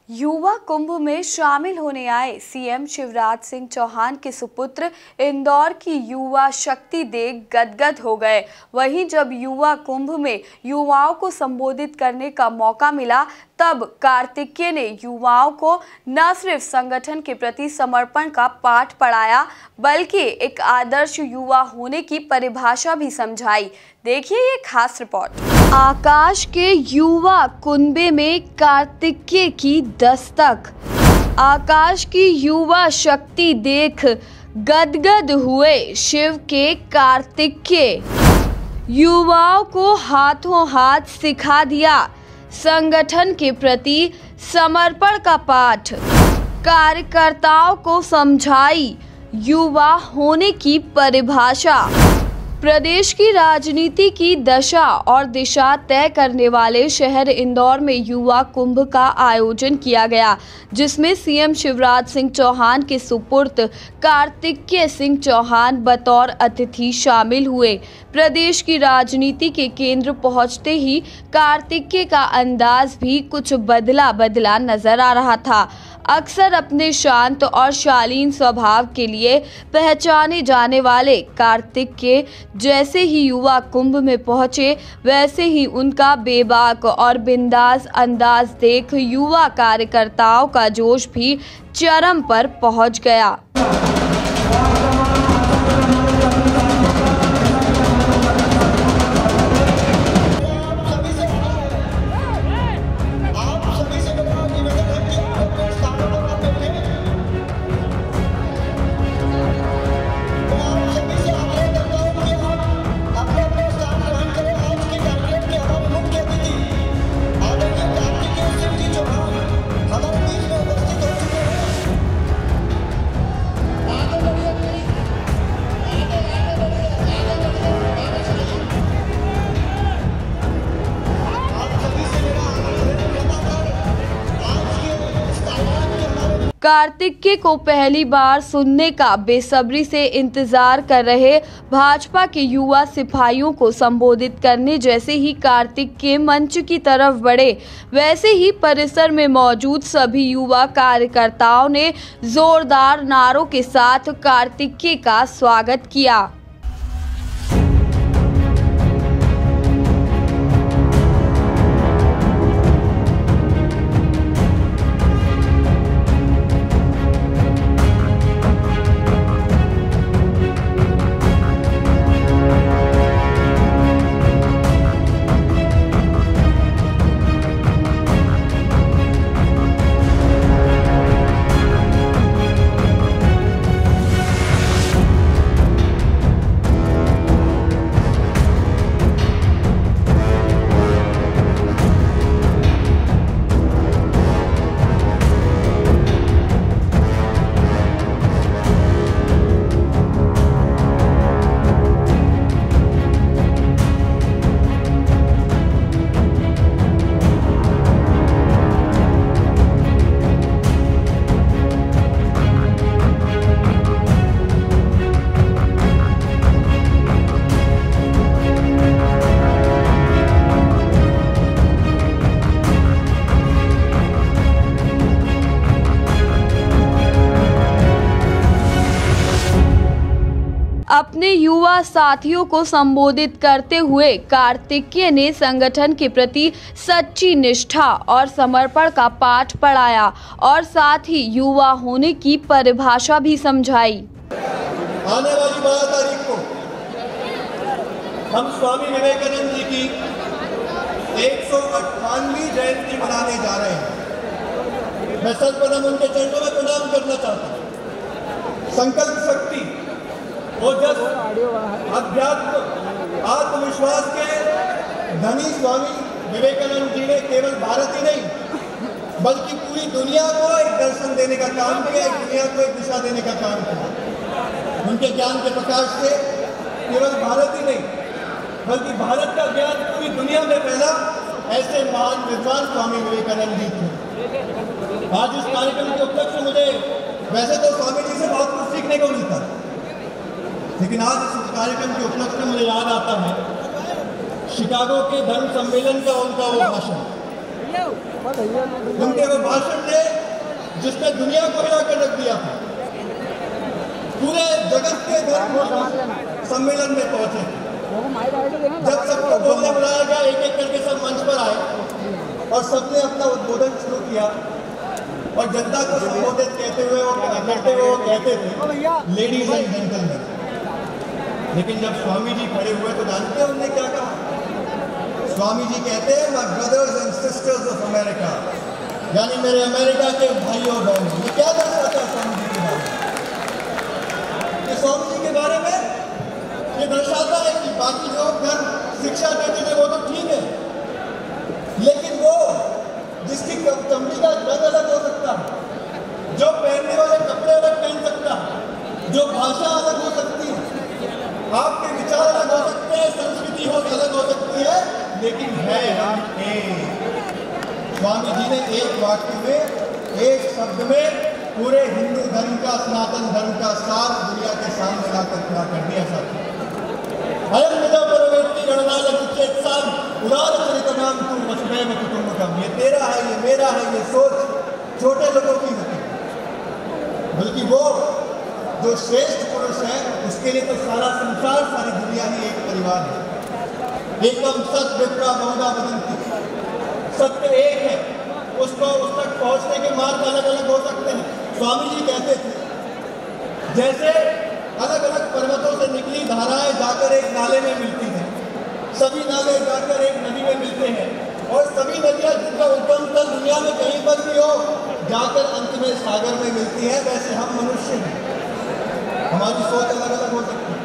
युवा कुंभ में शामिल होने आए सीएम शिवराज सिंह चौहान के सुपुत्र इंदौर की युवा शक्ति देख गदगद हो गए। वहीं जब युवा कुंभ में युवाओं को संबोधित करने का मौका मिला, तब कार्तिकेय ने युवाओं को न सिर्फ संगठन के प्रति समर्पण का पाठ पढ़ाया, बल्कि एक आदर्श युवा होने की परिभाषा भी समझाई। देखिए ये खास रिपोर्ट। आकाश के युवा कुंभे में कार्तिकेय की दस्तक। आकाश की युवा शक्ति देख गदगद हुए शिव के कार्तिकेय। युवाओं को हाथों हाथ सिखा दिया संगठन के प्रति समर्पण का पाठ। कार्यकर्ताओं को समझाई युवा होने की परिभाषा। प्रदेश की राजनीति की दशा और दिशा तय करने वाले शहर इंदौर में युवा कुंभ का आयोजन किया गया, जिसमें सीएम शिवराज सिंह चौहान के सुपुत्र कार्तिकेय सिंह चौहान बतौर अतिथि शामिल हुए। प्रदेश की राजनीति के केंद्र पहुंचते ही कार्तिकेय का अंदाज भी कुछ बदला बदला नजर आ रहा था। अक्सर अपने शांत और शालीन स्वभाव के लिए पहचाने जाने वाले कार्तिकेय जैसे ही युवा कुंभ में पहुंचे, वैसे ही उनका बेबाक और बिंदास अंदाज देख युवा कार्यकर्ताओं का जोश भी चरम पर पहुंच गया। कार्तिकेय को पहली बार सुनने का बेसब्री से इंतजार कर रहे भाजपा के युवा सिपाहियों को संबोधित करने जैसे ही कार्तिकेय मंच की तरफ बढ़े, वैसे ही परिसर में मौजूद सभी युवा कार्यकर्ताओं ने जोरदार नारों के साथ कार्तिकेय का स्वागत किया। अपने युवा साथियों को संबोधित करते हुए कार्तिकेय ने संगठन के प्रति सच्ची निष्ठा और समर्पण का पाठ पढ़ाया और साथ ही युवा होने की परिभाषा भी समझाई। आने वाली 12 तारीख को हम स्वामी विवेकानंद जी की 158वीं जयंती मनाने जा रहे हैं। मैं सर्वप्रथम उनके चरणों में प्रणाम करना चाहता हूँ। संकल्प शक्ति, ओजस, अध्यात्म, आत्मविश्वास के धनी स्वामी विवेकानंद जी ने केवल भारत ही नहीं बल्कि पूरी दुनिया को एक दर्शन देने का काम किया, एक दुनिया को एक दिशा देने का काम किया। उनके ज्ञान के प्रकाश से केवल भारत ही नहीं बल्कि भारत का ज्ञान पूरी दुनिया में फैला। ऐसे महान विद्वान स्वामी विवेकानंद जी थे। आज इस कार्यक्रम के उपलक्ष्य मुझे वैसे तो स्वामी जी से बहुत कुछ सीखने को मिलता, लेकिन आज इस कार्यक्रम के उपलक्ष्य में मुझे याद आता है शिकागो के धर्म सम्मेलन का उनका वो भाषण। उनके वो भाषण ने जिसने दुनिया को हिलाकर रख दिया था। पूरे जगत के धर्म सम्मेलन में पहुंचे। जब सबको बोलने बुलाया गया, एक एक करके सब मंच पर आए और सबने अपना उद्बोधन शुरू किया और जनता को संबोधित करते हुए वो कहते थे लेडीज एंड जेंटलमैन। लेकिन जब स्वामी जी खड़े हुए तो जानते हैं उन्होंने क्या कहा? स्वामी जी कहते हैं my brothers and sisters of America, यानी मेरे अमेरिका के भाइयों बहनों। ये क्या दर्शाता है स्वामी जी के बारे में? स्वामी जी के बारे में ये दर्शाता है कि बाकी जो धर्म शिक्षा देते थे वो तो ठीक है, लेकिन वो जिसकी चमड़ी का रंग अलग हो सकता है, जो पहनने वाले कपड़े अलग पहन सकता है, जो भाषा अलग हो सकती है, आपके विचार अलग हो सकते हैं, संस्कृति अलग हो सकती है, लेकिन है हम एक। स्वामी जी ने एक वाक्य में, एक शब्द में पूरे हिंदू धर्म का, सनातन धर्म का सार दुनिया के सामने लाकर खड़ा कर दिया। अयम निजा परवेत्ति गणनाल चेतसाम उदार चरितनाम तुम वसुदैव कुटुंबकम। ये तेरा है, ये मेरा है, ये सोच छोटे लोगों की नहीं, बल्कि वो जो श्रेष्ठ पुरुष है उसके लिए तो सारा संसार, सारी दुनिया ही एक परिवार है। एकम सत विप्रा बहुधा वदन्ति, सत्य एक है, उसको उस तक पहुंचने के मार्ग अलग अलग हो सकते हैं। स्वामी जी कहते थे जैसे अलग अलग पर्वतों से निकली धाराएं जाकर एक नाले में मिलती हैं, सभी नाले जाकर एक नदी में मिलते हैं, और सभी नदियां जिनका उद्गम स्थल दुनिया में कहीं पर भी हो जाकर अंत में सागर में मिलती है। वैसे हम मनुष्य हैं, हमारी सोच अलग अलग हो सकती है,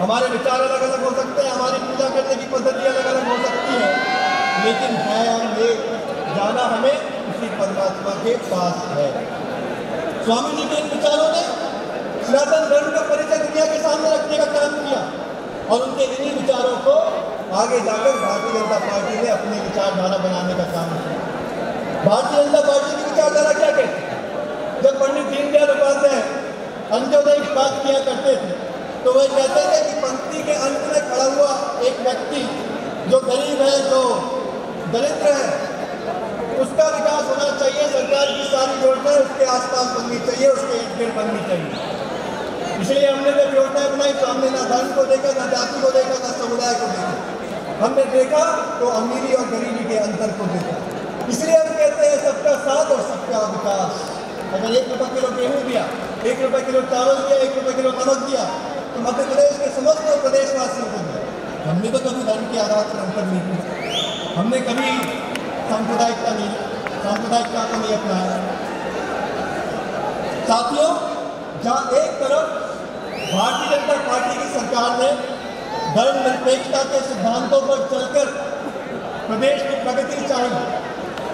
हमारे विचार अलग अलग हो सकते हैं, हमारी पूजा करने की पद्धति अलग अलग हो सकती है, लेकिन है हम एक, जाना हमें उसी परमात्मा के पास है। स्वामी जी के इन विचारों ने सनातन धर्म का परिचय दुनिया के सामने रखने का काम किया, और उनके इन्हीं विचारों को आगे जाकर भारतीय जनता पार्टी ने अपनी विचारधारा बनाने का काम किया। भारतीय जनता पार्टी की विचारधारा क्या कहती है? जब पंडित दीनदयाल उपाध्याय अंत्योदय की बात किया करते थे तो वह कहते थे कि पंक्ति के अंत में खड़ा हुआ एक व्यक्ति जो गरीब है, जो दरिद्र है, उसका विकास होना चाहिए। सरकार की सारी योजनाएं उसके आसपास बननी चाहिए, उसके इर्द गिर्द बननी चाहिए। इसलिए हमने जब योजनाएं बनाई तो हमने ना धर्म को देखा, ना जाति को देखा, ना समुदाय को देखा। हमने देखा तो अमीरी और गरीबी के अंतर को देखा। इसलिए हम कहते हैं सबका साथ और सबका विकास। अगर 1 रुपये किलो गेहूँ दिया, 1 रुपये किलो चावल दिया, 1 रुपये किलो नमक दिया, तो मध्य प्रदेश के समस्त प्रदेशवासियों को दिया। हमने तो कभी धर्म के आधार पर अंतर नहीं किया, हमने कभी सांप्रदायिकता को नहीं अपनाया। साथियों, जहाँ एक तरफ भारतीय जनता पार्टी की सरकार ने धर्मनिरपेक्षता के सिद्धांतों पर चलकर प्रदेश की प्रगति चाही,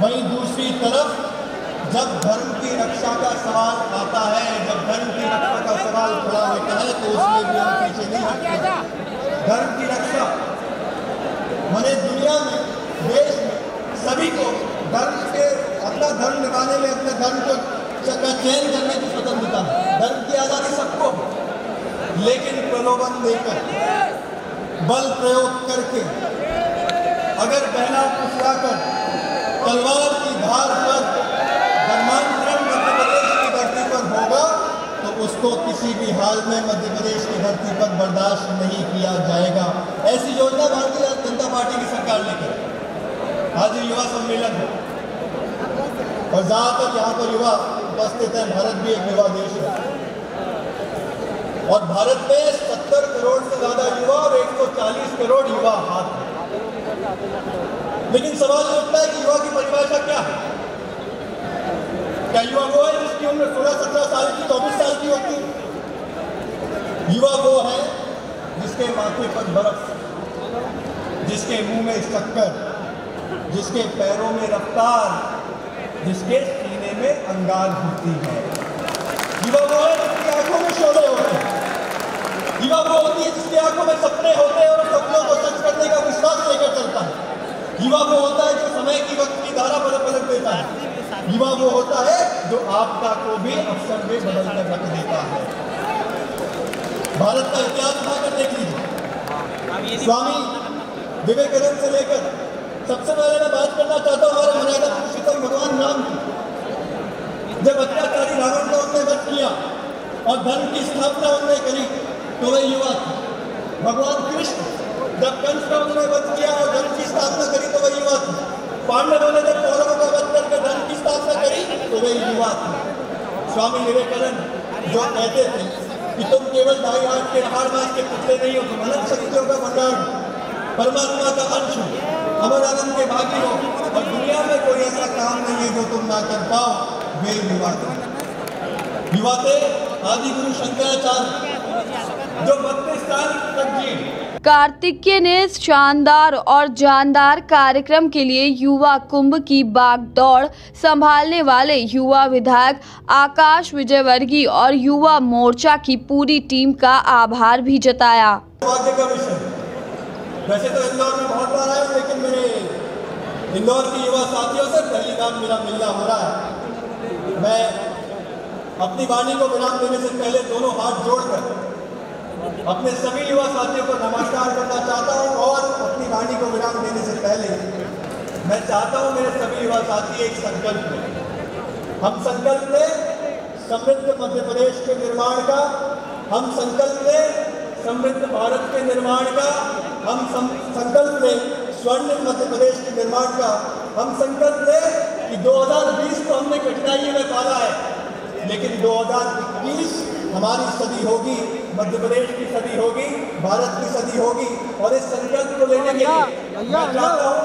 वहीं दूसरी तरफ जब धर्म की रक्षा का सवाल आता है, जब धर्म की रक्षा का सवाल खड़ा होता है, तो उसमें भी हम पीछे नहीं हटते। धर्म की रक्षा माने दुनिया में, देश में सभी को धर्म के, अपना धर्म निभाने में, अपने धर्म को चयन करने की स्वतंत्रता है, धर्म की आज़ादी सबको, लेकिन प्रलोभन देकर, बल प्रयोग करके, अगर बहला फुसलाकर तलवार की धार पर धर्मांतरण मध्य प्रदेश की धरती पर होगा तो उसको किसी भी हाल में मध्य प्रदेश की धरती पर बर्दाश्त नहीं किया जाएगा। ऐसी योजना भारतीय जनता पार्टी की सरकार लेकर आज युवा सम्मेलन है, और ज्यादातर यहाँ पर युवा उपस्थित है। भारत भी एक युवा देश है, और भारत में 70 करोड़ से ज्यादा युवा और 140 करोड़ युवा हाथ है। लेकिन सवाल ये उठता है कि युवा की परिभाषा क्या है? क्या युवा वो है जिसकी उम्र 16-17 साल की, 24 साल की होती है? युवा वो है जिसके माथे पर बर्फ, जिसके मुंह में शक्कर, जिसके पैरों में रफ्तार, जिसके सीने में अंगार होती है। युवा वो है जिसकी आंखों में शोले होते हैं। युवा वो होती है जिसकी आंखों में सपने होते हैं और सपनों को सच करने का विश्वास लेकर चलता है। युवा वो होता है जो समय की वक्त की धारा बदल देता है। युवा वो होता है जो आपदा को भी अवसर में बदल कर रख देता है। भारत का इतिहास उठाकर देख लीजिए, स्वामी विवेकानंद से लेकर, सबसे पहले मैं बात करना चाहता हूँ हमारे मर्यादा पुरुषोत्तम भगवान राम की। जब अत्याचारी रावण को उन्होंने वध किया और धर्म की स्थापना उन्होंने करी तो वे युवा थे। भगवान कृष्ण जब कंस का उन्होंने वध किया और धर्म की स्थापना करी तो वे युवा थे। पांडवों ने जब कौरवों का वध करके धर्म की स्थापना करी तो वे युवा थे। स्वामी विवेकानंद जो कहते थे कि तुम केवल दाई हाथ के हाड़ मास के पुतले नहीं हो, तुम अनंत शक्तियों का भंडार, परमात्मा का अंश हो, अमर आनंद के भागी हो और दुनिया में कोई ऐसा काम नहीं है जो तुम ना कर पाओ। वे युवा थे आदि गुरु शंकराचार्य जो 32 साल तक जिए। कार्तिकेय ने इस शानदार और जानदार कार्यक्रम के लिए युवा कुंभ की बागडोर संभालने वाले युवा विधायक आकाश विजयवर्गीय और युवा मोर्चा की पूरी टीम का आभार भी जताया। भाग्य का विषय, वैसे तो इंदौर में बहुत बार आया, लेकिन मेरे इंदौर के युवा साथियों से पहली बार मेरा मिलना हो रहा है। मैं अपनी वाणी को विराम देने से पहले दोनों हाथ जोड़कर अपने सभी युवा साथियों को नमस्कार करना चाहता हूं और अपनी वाणी को विराम देने से पहले मैं चाहता हूं मेरे सभी युवा साथी एक संकल्प लें। हम संकल्प लें समृद्ध मध्य प्रदेश के निर्माण का, हम संकल्प लें समृद्ध भारत के निर्माण का, हम संकल्प लें स्वर्णिम मध्य प्रदेश के निर्माण का, हम संकल्प लें कि 2020 को हमने कठिनाइयों में पाला है, लेकिन 2021 हमारी सदी होगी, मध्य प्रदेश की सदी होगी, भारत की सदी होगी। और इस संकल्प को लेने के लिए मैं चाहता हूँ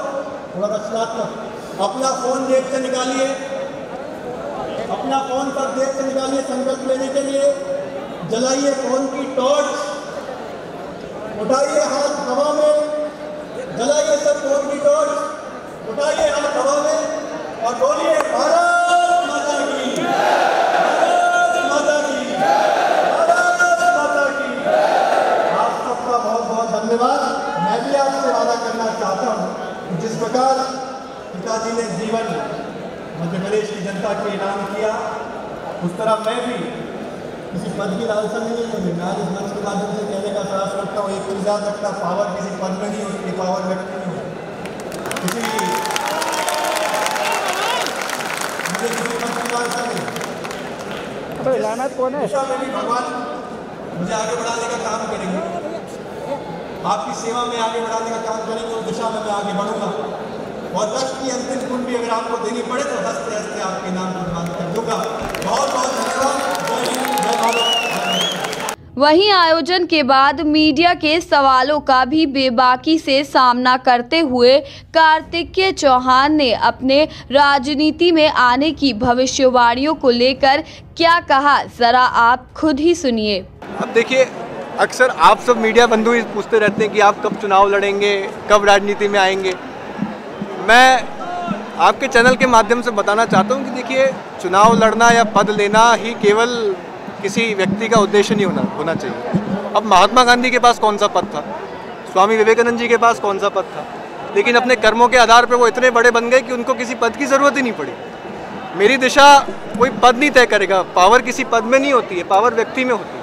थोड़ा रचनात्मक अपना फोन जेब से निकालिए, अपना फोन पर जेब से निकालिए। संकल्प लेने के लिए जलाइए फोन की टॉर्च, उठाइए हाथ हवा में, जलाइए सब फोन की टॉर्च, उठाइए हाथ हवा में और बोलिए भारत माता की, भारत माता की, भारत माता की। आप सबका बहुत बहुत धन्यवाद। मैं भी आपसे वादा करना चाहता हूँ जिस प्रकार पिताजी ने जीवन मध्य प्रदेश की जनता के नाम किया, उस तरह मैं भी किसी पद की लालसा नहीं है मुझे। मैं इस मंच के माध्यम से कहने का प्रयास करता हूँ, एक चीज याद रखना, पावर किसी पद में नहीं होती, पावर व्यक्ति में होती। किसी पद की लालसा नहीं। दिशा में भी भगवान मुझे आगे बढ़ाने का काम करेंगे, आपकी सेवा में आगे बढ़ाने का काम करेंगे, उस दिशा में मैं आगे बढ़ूंगा और राष्ट्र की अंतिम कुंड भी अगर आपको देनी पड़े तो हंसते हंसते आपके नाम को मान कर दूंगा। बहुत बहुत धन्यवाद। वहीं आयोजन के बाद मीडिया के सवालों का भी बेबाकी से सामना करते हुए कार्तिकेय चौहान ने अपने राजनीति में आने की भविष्यवाणियों को लेकर क्या कहा, जरा आप खुद ही सुनिए। अब देखिए, अक्सर आप सब मीडिया बंधु पूछते रहते हैं कि आप कब चुनाव लड़ेंगे, कब राजनीति में आएंगे। मैं आपके चैनल के माध्यम से बताना चाहता हूं कि देखिए, चुनाव लड़ना या पद लेना ही केवल किसी व्यक्ति का उद्देश्य नहीं होना चाहिए। अब महात्मा गांधी के पास कौन सा पद था, स्वामी विवेकानंद जी के पास कौन सा पद था, लेकिन अपने कर्मों के आधार पर वो इतने बड़े बन गए कि उनको किसी पद की ज़रूरत ही नहीं पड़ी। मेरी दिशा कोई पद नहीं तय करेगा, पावर किसी पद में नहीं होती है, पावर व्यक्ति में होती है।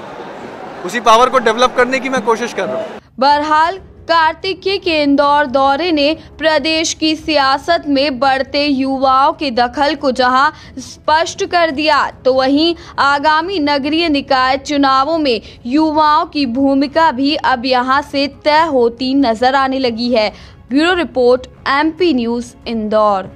उसी पावर को डेवलप करने की मैं कोशिश कर रहा हूँ। बहरहाल कार्तिकेय के इंदौर दौरे ने प्रदेश की सियासत में बढ़ते युवाओं के दखल को जहां स्पष्ट कर दिया, तो वहीं आगामी नगरीय निकाय चुनावों में युवाओं की भूमिका भी अब यहां से तय होती नजर आने लगी है। Bureau report, MP news, Indore.